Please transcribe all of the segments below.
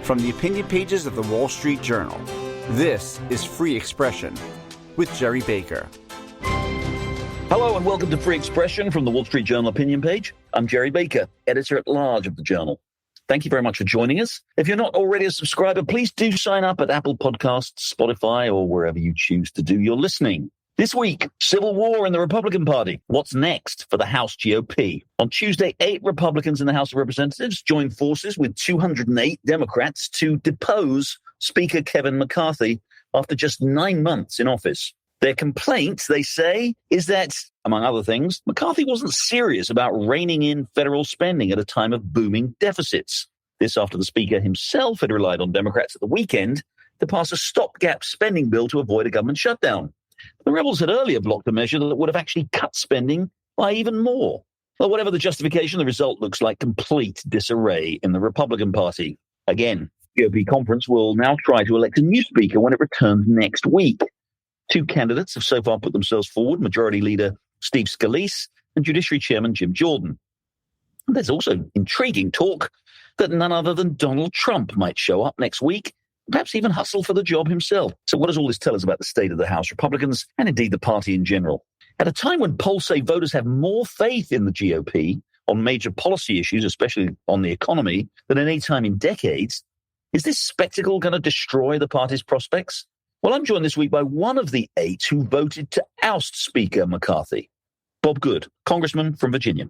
From the opinion pages of the Wall Street Journal, this is Free Expression with Gerry Baker. Hello and welcome to Free Expression from the Wall Street Journal opinion page. I'm Gerry Baker, editor-at-large of the Journal. Thank you very much for joining us. If you're not already a subscriber, please do sign up at Apple Podcasts, Spotify, or wherever you choose to do your listening. This week, civil war in the Republican Party. What's next for the House GOP? On Tuesday, 8 Republicans in the House of Representatives joined forces with 208 Democrats to depose Speaker Kevin McCarthy after just 9 months in office. Their complaint, they say, is that, among other things, McCarthy wasn't serious about reining in federal spending at a time of booming deficits. This after the Speaker himself had relied on Democrats at the weekend to pass a stopgap spending bill to avoid a government shutdown. The rebels had earlier blocked a measure that would have actually cut spending by even more. Well, whatever the justification, the result looks like complete disarray in the Republican Party. Again, the GOP conference will now try to elect a new speaker when it returns next week. 2 candidates have so far put themselves forward, Majority Leader Steve Scalise and Judiciary Chairman Jim Jordan. And there's also intriguing talk that none other than Donald Trump might show up next week, perhaps even hustle for the job himself. So what does all this tell us about the state of the House Republicans and indeed the party in general? At a time when polls say voters have more faith in the GOP on major policy issues, especially on the economy, than at any time in decades, is this spectacle going to destroy the party's prospects? Well, I'm joined this week by one of the 8 who voted to oust Speaker McCarthy, Bob Good, Congressman from Virginia.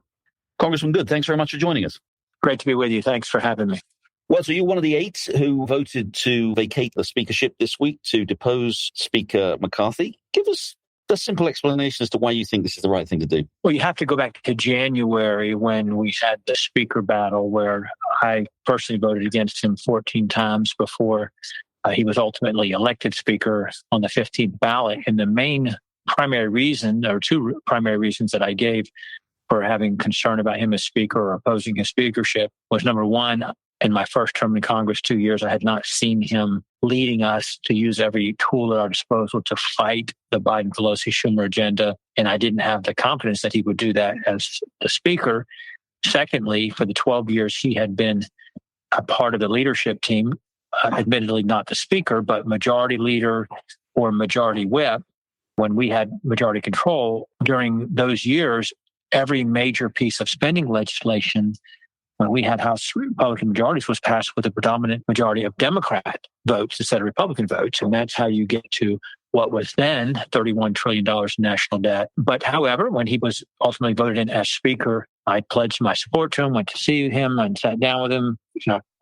Congressman Good, thanks very much for joining us. Great to be with you. Thanks for having me. Well, so you're one of the 8 who voted to vacate the speakership this week to depose Speaker McCarthy. Give us a simple explanation as to why you think this is the right thing to do. Well, you have to go back to January when we had the speaker battle where I personally voted against him 14 times before he was ultimately elected speaker on the 15th ballot. And the main primary reason, or 2 primary reasons that I gave for having concern about him as speaker or opposing his speakership was, number one, in my first term in Congress, 2 years, I had not seen him leading us to use every tool at our disposal to fight the Biden-Pelosi-Schumer agenda. And I didn't have the confidence that he would do that as the speaker. Secondly, for the 12 years he had been a part of the leadership team, admittedly not the speaker, but majority leader or majority whip, when we had majority control, during those years, every major piece of spending legislation when we had House Republican majorities was passed with a predominant majority of Democrat votes instead of Republican votes. And that's how you get to what was then $31 trillion in national debt. But however, when he was ultimately voted in as speaker, I pledged my support to him, went to see him and sat down with him,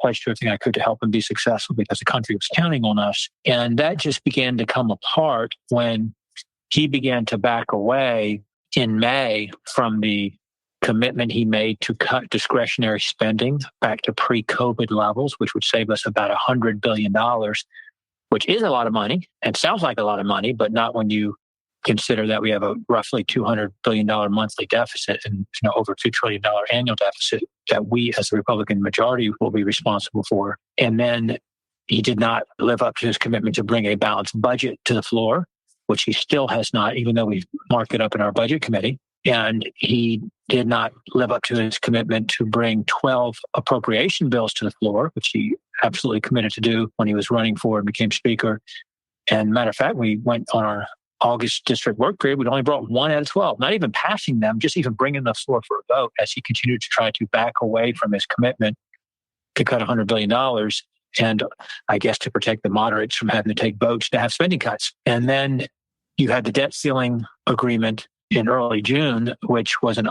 pledged everything I could to help him be successful because the country was counting on us. And that just began to come apart when he began to back away in May from the commitment he made to cut discretionary spending back to pre-COVID levels, which would save us about $100 billion, which is a lot of money and sounds like a lot of money, but not when you consider that we have a roughly $200 billion monthly deficit and over $2 trillion annual deficit that we as the Republican majority will be responsible for. And then he did not live up to his commitment to bring a balanced budget to the floor, which he still has not, even though we've marked it up in our budget committee. And he did not live up to his commitment to bring 12 appropriation bills to the floor, which he absolutely committed to do when he was running for and became speaker. And matter of fact, we went on our August district work period. We'd only brought 1 out of 12, not even passing them, just even bringing the floor for a vote as he continued to try to back away from his commitment to cut $100 billion. And I guess to protect the moderates from having to take votes to have spending cuts. And then you had the debt ceiling agreement in early June, which was an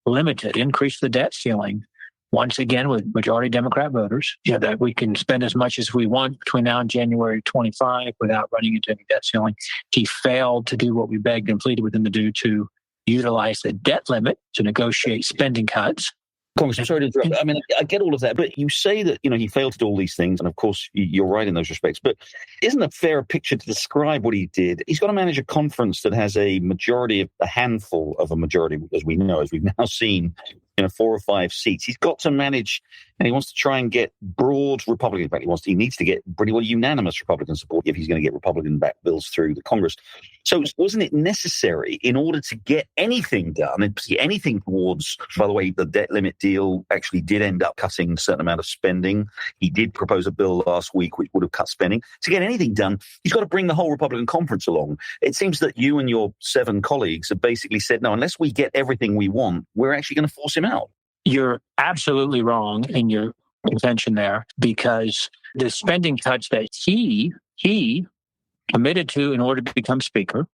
unlimited increase to the debt ceiling, once again with majority Democrat voters, that we can spend as much as we want between now and January 25 without running into any debt ceiling. He failed to do what we begged and pleaded with him to do, to utilize the debt limit to negotiate spending cuts. Congressman, sorry to interrupt. I mean, I get all of that, but you say that, he failed to do all these things. And of course, you're right in those respects. But isn't a fair picture to describe what he did? He's got to manage a conference that has a majority of a handful of a majority, as we know, as we've now seen 4 or 5 seats. He's got to manage, and he wants to try and get broad Republican. In fact, he needs to get pretty well unanimous Republican support if he's going to get Republican-backed bills through the Congress. So wasn't it necessary in order to get anything done, and anything towards, by the way, the debt limit deal actually did end up cutting a certain amount of spending. He did propose a bill last week which would have cut spending. To get anything done, he's got to bring the whole Republican conference along. It seems that you and your 7 colleagues have basically said, no, unless we get everything we want, we're actually going to force him out. You're absolutely wrong in your contention there, because the spending cuts that he committed to in order to become speaker,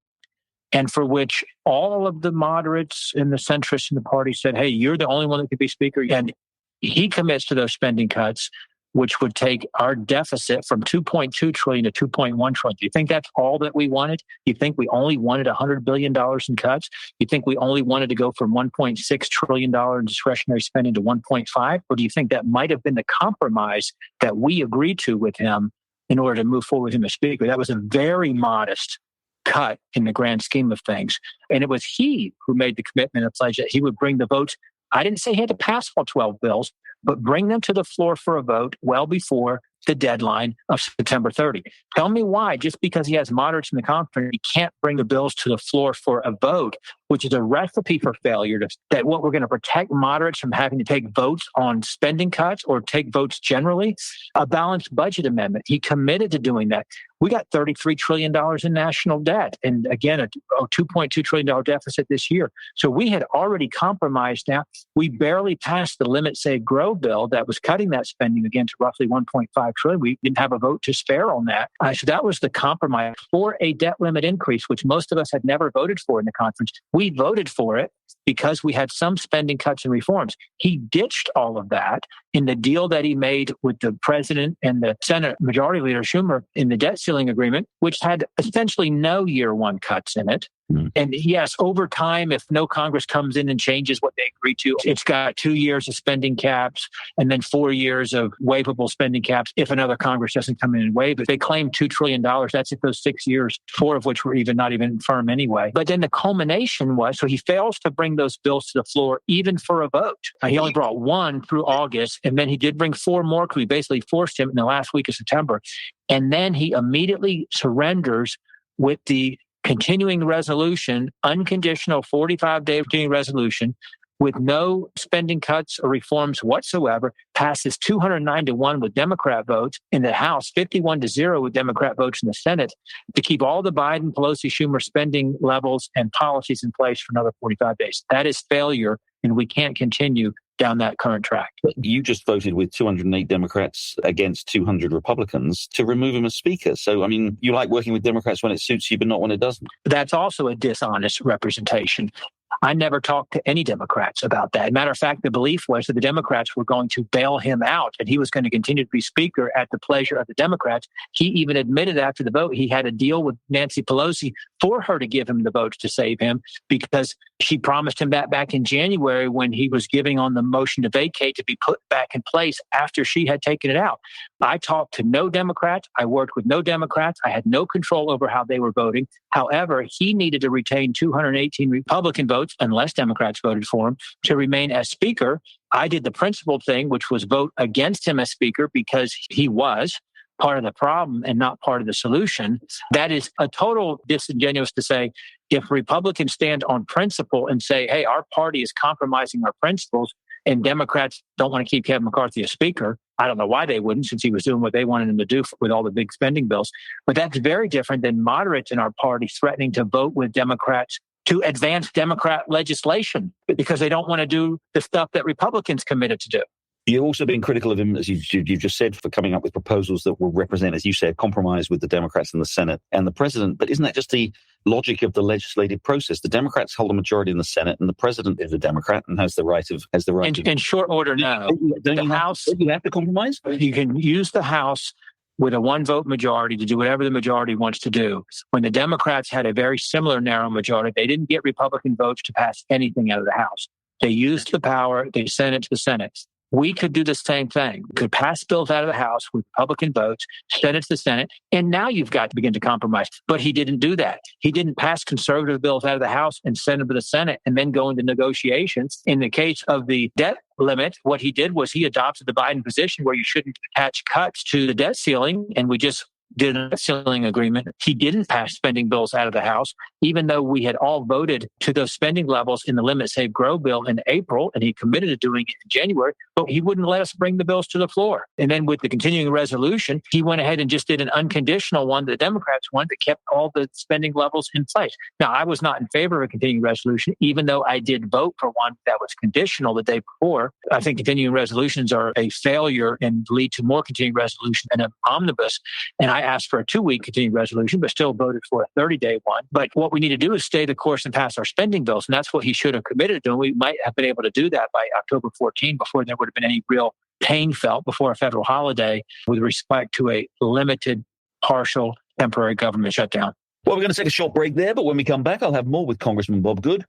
and for which all of the moderates and the centrists in the party said, hey, you're the only one that could be speaker. And he commits to those spending cuts, which would take our deficit from $2.2 trillion to $2.1 trillion. Do you think that's all that we wanted? You think we only wanted $100 billion in cuts? You think we only wanted to go from $1.6 trillion in discretionary spending to 1.5? Or do you think that might have been the compromise that we agreed to with him in order to move forward with him as speaker? That was a very modest cut in the grand scheme of things. And it was he who made the commitment and pledge that he would bring the votes. I didn't say he had to pass all 12 bills, but bring them to the floor for a vote well before the deadline of September 30. Tell me why, just because he has moderates in the conference, he can't bring the bills to the floor for a vote, which is a recipe for failure. That what we're going to protect moderates from having to take votes on spending cuts or take votes generally, a balanced budget amendment. He committed to doing that. We got $33 trillion in national debt. And again, a $2.2 trillion deficit this year. So we had already compromised now. We barely passed the Limit, Save, Grow bill that was cutting that spending again to roughly $1.5 trillion. We didn't have a vote to spare on that. So that was the compromise for a debt limit increase, which most of us had never voted for in the conference. We voted for it because we had some spending cuts and reforms. He ditched all of that in the deal that he made with the president and the Senate Majority Leader Schumer in the debt ceiling agreement, which had essentially no year one cuts in it. And yes, over time, if no Congress comes in and changes what they agreed to, it's got 2 years of spending caps and then 4 years of waivable spending caps if another Congress doesn't come in and waive it. They claim $2 trillion. That's if those 6 years, 4 of which were not even firm anyway. But then the culmination was, so he fails to bring those bills to the floor even for a vote. He only brought 1 through August, and then he did bring 4 more because we basically forced him in the last week of September. And then he immediately surrenders with the continuing resolution, unconditional 45-day continuing resolution with no spending cuts or reforms whatsoever, passes 209-1 with Democrat votes in the House, 51-0 with Democrat votes in the Senate, to keep all the Biden, Pelosi, Schumer spending levels and policies in place for another 45 days. That is failure, and we can't continue down that current track. You just voted with 208 Democrats against 200 Republicans to remove him as Speaker. So, I mean, you like working with Democrats when it suits you, but not when it doesn't. That's also a dishonest representation. I never talked to any Democrats about that. Matter of fact, the belief was that the Democrats were going to bail him out and he was going to continue to be Speaker at the pleasure of the Democrats. He even admitted after the vote he had a deal with Nancy Pelosi for her to give him the votes to save him, because she promised him that back in January when he was giving on the motion to vacate to be put back in place after she had taken it out. I talked to no Democrats. I worked with no Democrats. I had no control over how they were voting. However, he needed to retain 218 Republican votes, unless Democrats voted for him, to remain as Speaker. I did the principled thing, which was vote against him as Speaker because he was part of the problem and not part of the solution. That is a total disingenuous to say, if Republicans stand on principle and say, hey, our party is compromising our principles and Democrats don't want to keep Kevin McCarthy as Speaker. I don't know why they wouldn't, since he was doing what they wanted him to do with all the big spending bills. But that's very different than moderates in our party threatening to vote with Democrats to advance Democrat legislation because they don't want to do the stuff that Republicans committed to do. You've also been critical of him, as you've just said, for coming up with proposals that will represent, as you said, compromise with the Democrats in the Senate and the president. But isn't that just the logic of the legislative process? The Democrats hold a majority in the Senate, and the president is a Democrat and has the right to. In short order, no. Don't you have to compromise? You can use the House with a 1-vote majority to do whatever the majority wants to do. When the Democrats had a very similar narrow majority, they didn't get Republican votes to pass anything out of the House. They used the power, they sent it to the Senate. we could do the same thing. We could pass bills out of the House with Republican votes, send it to the Senate, and now you've got to begin to compromise. But he didn't do that. He didn't pass conservative bills out of the House and send them to the Senate and then go into negotiations. In the case of the debt limit, what he did was he adopted the Biden position where you shouldn't attach cuts to the debt ceiling, and we just did a ceiling agreement. He didn't pass spending bills out of the House, even though we had all voted to those spending levels in the Limit, Save, Grow bill in April, and he committed to doing it in January, but he wouldn't let us bring the bills to the floor. And then with the continuing resolution, he went ahead and just did an unconditional one that the Democrats wanted that kept all the spending levels in place. Now, I was not in favor of a continuing resolution, even though I did vote for one that was conditional the day before. I think continuing resolutions are a failure and lead to more continuing resolution than an omnibus. And I asked for a 2-week continuing resolution, but still voted for a 30-day one. But what we need to do is stay the course and pass our spending bills. And that's what he should have committed to. And we might have been able to do that by October 14 before there would have been any real pain felt before a federal holiday with respect to a limited, partial, temporary government shutdown. Well, we're going to take a short break there, but when we come back, I'll have more with Congressman Bob Good,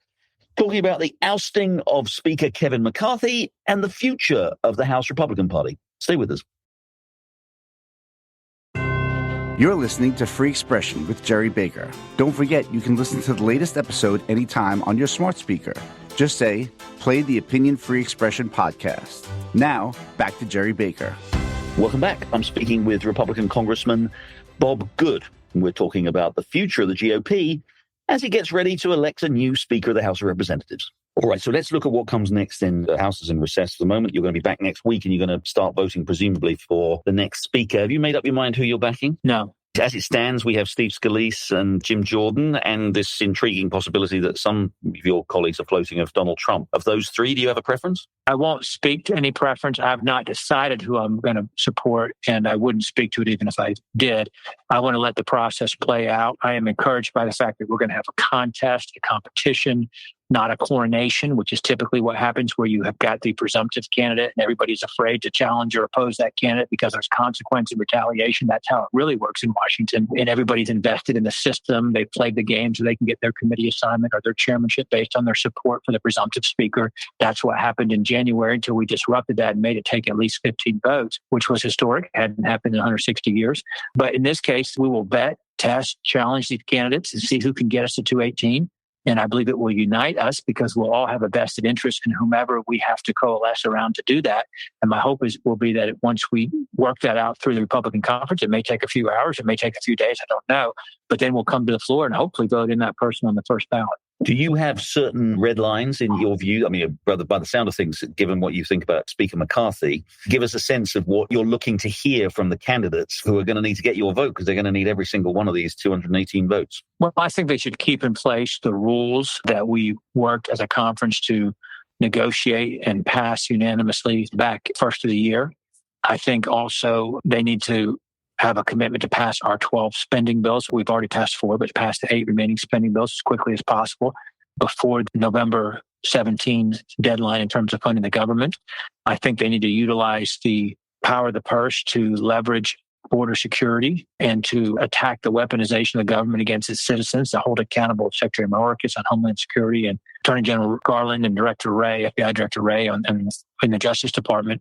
talking about the ousting of Speaker Kevin McCarthy and the future of the House Republican Party. Stay with us. You're listening to Free Expression with Gerry Baker. Don't forget, you can listen to the latest episode anytime on your smart speaker. Just say, play the Opinion Free Expression podcast. Now, back to Gerry Baker. Welcome back. I'm speaking with Republican Congressman Bob Good. We're talking about the future of the GOP as he gets ready to elect a new Speaker of the House of Representatives. All right, so let's look at what comes next. The House is in recess at the moment. You're going to be back next week and you're going to start voting, presumably, for the next Speaker. Have you made up your mind who you're backing? No. As it stands, we have Steve Scalise and Jim Jordan and this intriguing possibility that some of your colleagues are floating of Donald Trump. Of those three, do you have a preference? I won't speak to any preference. I've not decided who I'm going to support, and I wouldn't speak to it even if I did. I want to let the process play out. I am encouraged by the fact that we're going to have a contest, a competition, not a coronation, which is typically what happens where you have got the presumptive candidate and everybody's afraid to challenge or oppose that candidate because there's consequence and retaliation. That's how it really works in Washington. And everybody's invested in the system. They've played the game so they can get their committee assignment or their chairmanship based on their support for the presumptive speaker. That's what happened in January until we disrupted that and made it take at least 15 votes, which was historic. It hadn't happened in 160 years. But in this case, we will vet, test, challenge these candidates and see who can get us to 218. And I believe it will unite us because we'll all have a vested interest in whomever we have to coalesce around to do that. And my hope will be that once we work that out through the Republican conference, it may take a few hours, it may take a few days, I don't know. But then we'll come to the floor and hopefully vote in that person on the first ballot. Do you have certain red lines in your view? I mean, by the sound of things, given what you think about Speaker McCarthy, give us a sense of what you're looking to hear from the candidates who are going to need to get your vote because they're going to need every single one of these 218 votes. Well, I think they should keep in place the rules that we worked as a conference to negotiate and pass unanimously back first of the year. I think also they need to have a commitment to pass our 12 spending bills. We've already passed 4, but pass the 8 remaining spending bills as quickly as possible before the November 17 deadline in terms of funding the government. I think they need to utilize the power of the purse to leverage border security and to attack the weaponization of the government against its citizens, to hold accountable Secretary Mayorkas on Homeland Security and Attorney General Garland and Director Wray, FBI Director Wray in the Justice Department.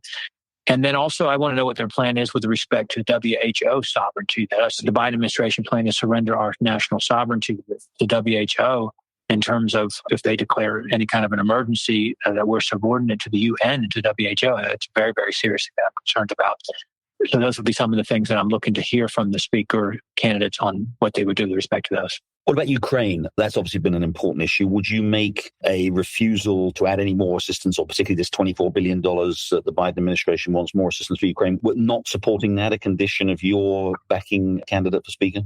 And then also, I want to know what their plan is with respect to WHO sovereignty. The Biden administration plan to surrender our national sovereignty to WHO in terms of if they declare any kind of an emergency, that we're subordinate to the UN and to WHO. It's very, very serious that I'm concerned about. So those would be some of the things that I'm looking to hear from the speaker candidates on what they would do with respect to those. What about Ukraine? That's obviously been an important issue. Would you make a refusal to add any more assistance, or particularly this $24 billion that the Biden administration wants more assistance for Ukraine, not supporting that a condition of your backing candidate for speaker?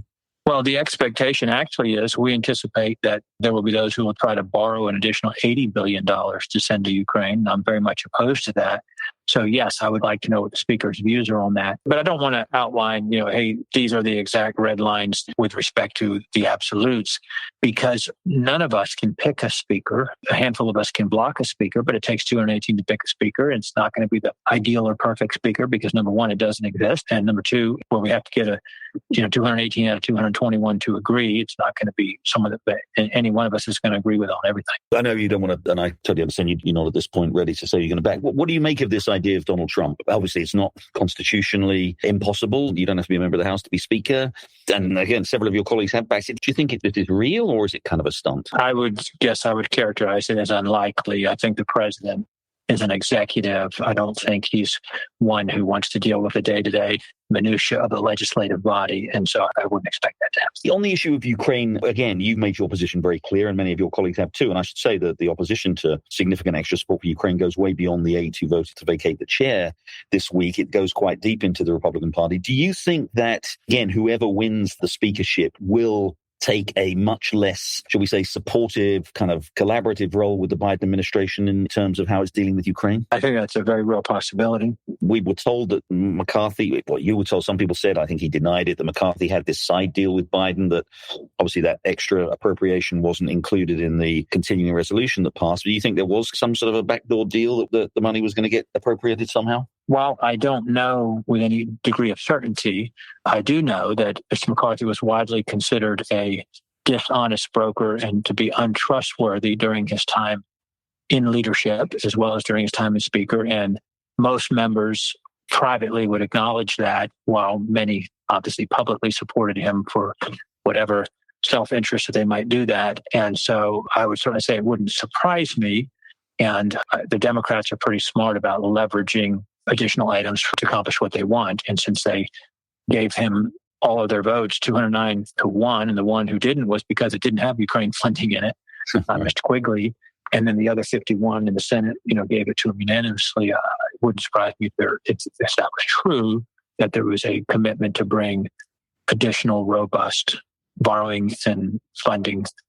Well, the expectation actually is we anticipate that there will be those who will try to borrow an additional $80 billion to send to Ukraine. I'm very much opposed to that. So, yes, I would like to know what the speaker's views are on that. But I don't want to outline, hey, these are the exact red lines with respect to the absolutes, because none of us can pick a speaker. A handful of us can block a speaker, but it takes 218 to pick a speaker. And it's not going to be the ideal or perfect speaker because, number one, it doesn't exist. And number two, well, we have to get 218 out of 221 to agree. It's not going to be someone that any one of us is going to agree with on everything. I know you don't want to, and I totally understand you're not at this point ready to say you're going to back. What do you make of this idea of Donald Trump? Obviously, it's not constitutionally impossible. You don't have to be a member of the House to be Speaker. And again, several of your colleagues have backed it. Do you think this is real, or is it kind of a stunt? I would characterize it as unlikely. I think the president is an executive. I don't think he's one who wants to deal with the day-to-day minutia of the legislative body. And so I wouldn't expect that to happen. On the issue of Ukraine, again, you've made your position very clear, and many of your colleagues have too. And I should say that the opposition to significant extra support for Ukraine goes way beyond the 8 who voted to vacate the chair this week. It goes quite deep into the Republican Party. Do you think that, again, whoever wins the speakership will take a much less, shall we say, supportive, kind of collaborative role with the Biden administration in terms of how it's dealing with Ukraine? I think that's a very real possibility. We were told that McCarthy, what you were told, some people said, I think he denied it, that McCarthy had this side deal with Biden, that obviously that extra appropriation wasn't included in the continuing resolution that passed. Do you think there was some sort of a backdoor deal that the money was going to get appropriated somehow? While I don't know with any degree of certainty, I do know that Mr. McCarthy was widely considered a dishonest broker and to be untrustworthy during his time in leadership, as well as during his time as Speaker. And most members privately would acknowledge that, while many obviously publicly supported him for whatever self-interest that they might do that. And so I would certainly say it wouldn't surprise me. And the Democrats are pretty smart about leveraging additional items to accomplish what they want. And since they gave him all of their votes, 209 to 1, and the one who didn't was because it didn't have Ukraine funding in it, Mr. Quigley, and then the other 51 in the Senate, gave it to him unanimously. It wouldn't surprise me if that was true, that there was a commitment to bring additional robust borrowing and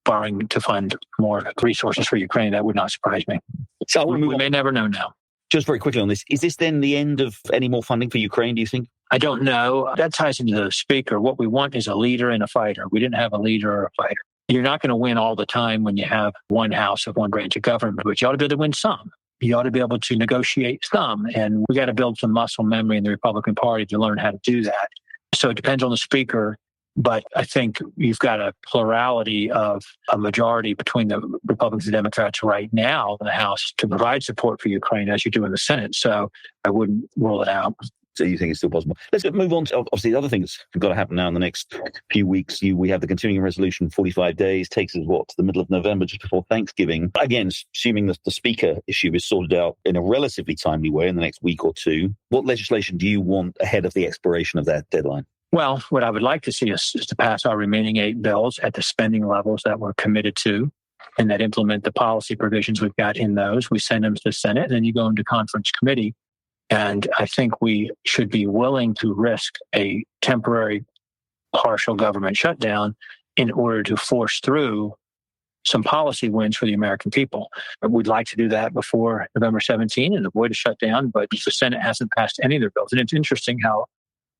borrowing to fund more resources for Ukraine. That would not surprise me. So we may never know now. Just very quickly on this, is this then the end of any more funding for Ukraine, do you think? I don't know. That ties into the Speaker. What we want is a leader and a fighter. We didn't have a leader or a fighter. You're not going to win all the time when you have one house of one branch of government, but you ought to be able to win some. You ought to be able to negotiate some. And we got to build some muscle memory in the Republican Party to learn how to do that. So it depends on the Speaker. But I think you've got a plurality of a majority between the Republicans and Democrats right now in the House to provide support for Ukraine, as you do in the Senate. So I wouldn't rule it out. So you think it's still possible? Let's move on to, obviously, the other thing that's got to happen now in the next few weeks. We have the continuing resolution, 45 days, takes us, to the middle of November, just before Thanksgiving. Again, assuming that the Speaker issue is sorted out in a relatively timely way in the next week or two, what legislation do you want ahead of the expiration of that deadline? Well, what I would like to see is to pass our remaining 8 bills at the spending levels that we're committed to and that implement the policy provisions we've got in those. We send them to the Senate, and then you go into conference committee. And I think we should be willing to risk a temporary partial government shutdown in order to force through some policy wins for the American people. We'd like to do that before November 17 and avoid a shutdown, but the Senate hasn't passed any of their bills. And it's interesting how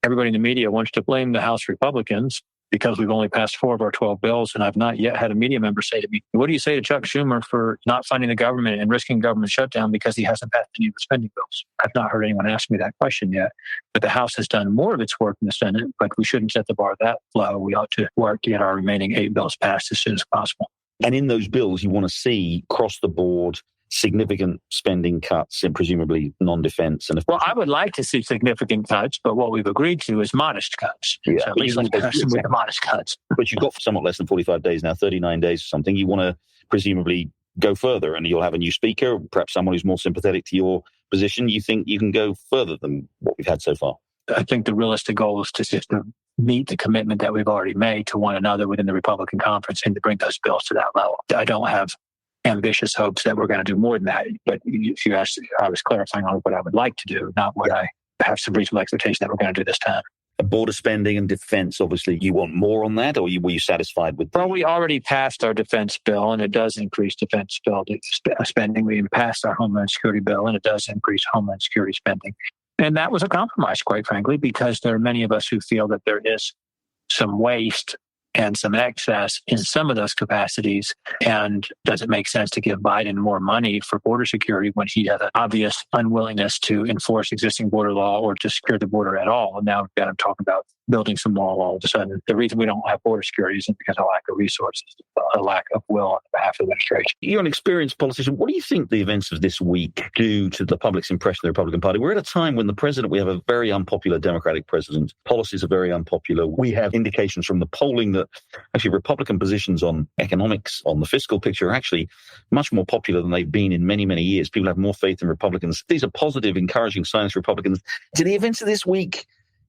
everybody in the media wants to blame the House Republicans because we've only passed 4 of our 12 bills. And I've not yet had a media member say to me, what do you say to Chuck Schumer for not funding the government and risking government shutdown because he hasn't passed any of the spending bills? I've not heard anyone ask me that question yet. But the House has done more of its work in the Senate, but we shouldn't set the bar that low. We ought to work to get our remaining 8 bills passed as soon as possible. And in those bills, you want to see across the board significant spending cuts and presumably non-defense. Well, I would like to see significant cuts, but what we've agreed to is modest cuts. Yeah. So at least let's pass them with the modest cuts. But you've got somewhat less than 45 days now, 39 days or something. You want to presumably go further, and you'll have a new speaker, perhaps someone who's more sympathetic to your position. You think you can go further than what we've had so far? I think the realistic goal is to meet the commitment that we've already made to one another within the Republican conference and to bring those bills to that level. I don't have ambitious hopes that we're going to do more than that. But if you asked, I was clarifying on what I would like to do, not what I have some reasonable expectation that we're going to do this time. Border spending and defense, obviously, you want more on that, or were you satisfied with that? Well, we already passed our defense bill, and it does increase defense bill spending. We passed our Homeland Security bill, and it does increase Homeland Security spending. And that was a compromise, quite frankly, because there are many of us who feel that there is some waste and some excess in some of those capacities. And does it make sense to give Biden more money for border security when he has an obvious unwillingness to enforce existing border law or to secure the border at all? And now we've got him talking about building some wall all of a sudden. The reason we don't have border security isn't because of lack of resources, a lack of will on behalf of the administration. You're an experienced politician. What do you think the events of this week do to the public's impression of the Republican Party? We're at a time when the president, we have a very unpopular Democratic president. Policies are very unpopular. We have indications from the polling that actually Republican positions on economics, on the fiscal picture, are actually much more popular than they've been in many, many years. People have more faith in Republicans. These are positive, encouraging signs for Republicans. Do the events of this week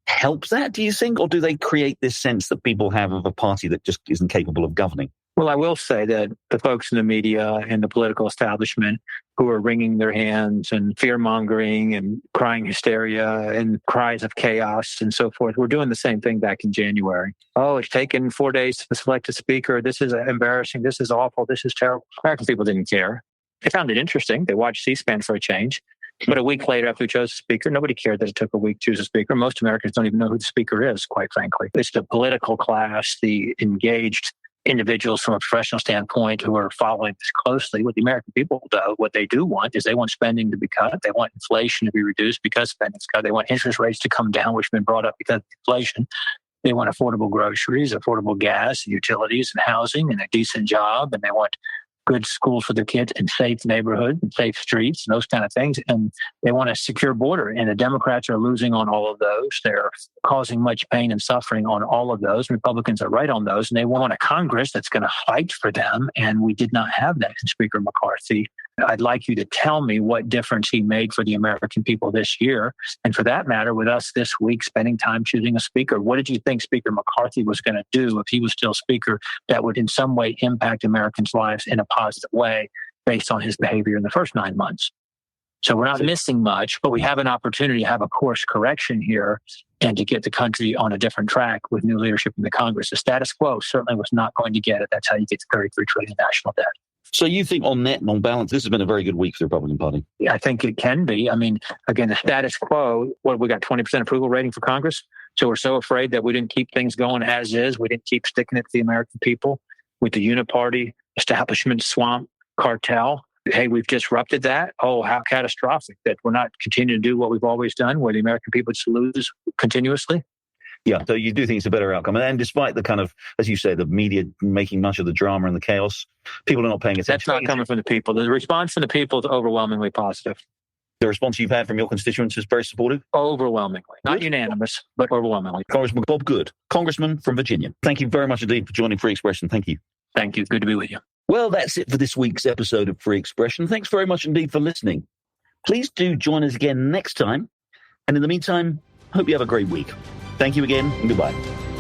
help that, do you think? Or do they create this sense that people have of a party that just isn't capable of governing? Well, I will say that the folks in the media and the political establishment who are wringing their hands and fear-mongering and crying hysteria and cries of chaos and so forth, we're doing the same thing back in January. Oh, it's taken 4 days to select a speaker. This is embarrassing. This is awful. This is terrible. American people didn't care. They found it interesting. They watched C-SPAN for a change. But a week later, after we chose a speaker, nobody cared that it took a week to choose a speaker. Most Americans don't even know who the speaker is, quite frankly. It's the political class, the engaged individuals from a professional standpoint who are following this closely. What the American people do, what they do want is they want spending to be cut. They want inflation to be reduced because spending's cut. They want interest rates to come down, which have been brought up because of inflation. They want affordable groceries, affordable gas, utilities, and housing, and a decent job. And they want good schools for their kids and safe neighborhoods and safe streets and those kind of things. And they want a secure border. And the Democrats are losing on all of those. They're causing much pain and suffering on all of those. Republicans are right on those. And they want a Congress that's going to fight for them. And we did not have that in Speaker McCarthy. I'd like you to tell me what difference he made for the American people this year. And for that matter, with us this week spending time choosing a speaker, what did you think Speaker McCarthy was going to do if he was still speaker that would in some way impact Americans' lives in a positive way based on his behavior in the first 9 months? So we're not missing much, but we have an opportunity to have a course correction here and to get the country on a different track with new leadership in the Congress. The status quo certainly was not going to get it. That's how you get to $33 trillion national debt. So you think on net and on balance, this has been a very good week for the Republican Party? Yeah, I think it can be. I mean, again, the status quo, we got 20% approval rating for Congress. So we're so afraid that we didn't keep things going as is. We didn't keep sticking it to the American people with the uniparty, establishment, swamp, cartel. Hey, we've disrupted that. Oh, how catastrophic that we're not continuing to do what we've always done, where the American people just lose continuously. Yeah, so you do think it's a better outcome. And despite the kind of, as you say, the media making much of the drama and the chaos, people are not paying attention. That's not coming from the people. The response from the people is overwhelmingly positive. The response you've had from your constituents is very supportive? Overwhelmingly. Not unanimous, but overwhelmingly. Congressman Bob Good, Congressman from Virginia. Thank you very much indeed for joining Free Expression. Thank you. Thank you. Good to be with you. Well, that's it for this week's episode of Free Expression. Thanks very much indeed for listening. Please do join us again next time. And in the meantime, hope you have a great week. Thank you again, and goodbye.